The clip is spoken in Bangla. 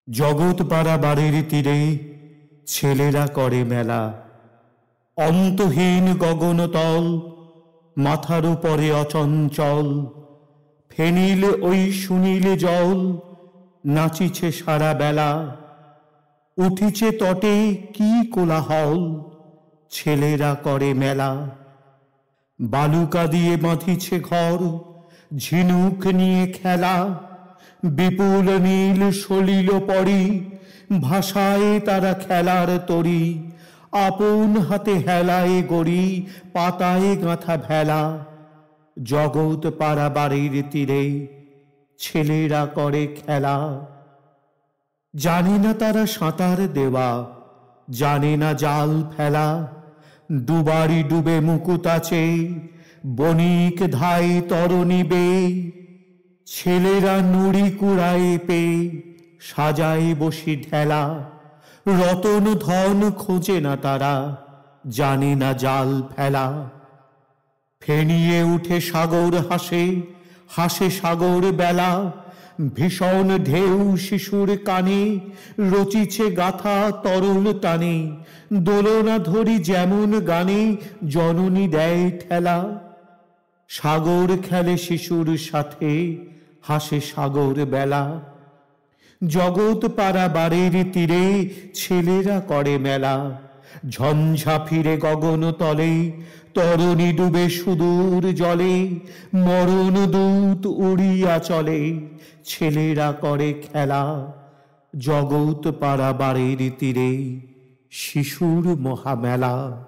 জগৎ পাড়া বাড়ির তীরে ছেলেরা করে মেলা। অন্তহীন গগনতল, মাথার উপরে অচঞ্চল। ফেনিল ওই সুনীল জল, নাচিছে সারা বেলা। উঠিছে তটে কি কোলাহল, ছেলেরা করে মেলা। বালুকা দিয়ে বাঁধিছে ঘর, ঝিনুক নিয়ে খেলা। বিপুল নীল সলিল পরি, ভাষায় তারা খেলার তরি। আপন হাতে হেলায় গড়ি, পাতায় গাঁথা ভেলা। জগৎ পাড়া বাড়ির তীরে ছেলেরা করে খেলা। জানে না তারা সাঁতার দেওয়া, জানে না জাল ফেলা। দুবারি ডুবে মুকুত আছে, বণিক ধাই তরণী বে। ছেলেরা নুড়ি কুড়ায় পে, সাজায় বসি ঢেলা। রতন ধন খোঁজে না তারা, জানে না জাল ফেলা। ফেনিয়ে উঠে সাগর হাসে, হাসে সাগর বেলা। ভীষণ ঢেউ শিশুর কানে, রচিছে গাথা তরল টানে। দোলনা ধরি যেমন গানে, জননী দেয় ঠেলা। সাগর খেলে শিশুর সাথে, হাসে সাগর বেলা। জগৎ পাড়া বাড়ির তীরে ছেলেরা করে মেলা। ঝঞ্ঝা ফিরে গগন তলে, তরণী ডুবে সুদূর জলে। মরণ দূত উড়িয়া চলে, ছেলেরা করে খেলা। জগৎ পাড়া বাড়ির তীরে শিশুর মহামেলা।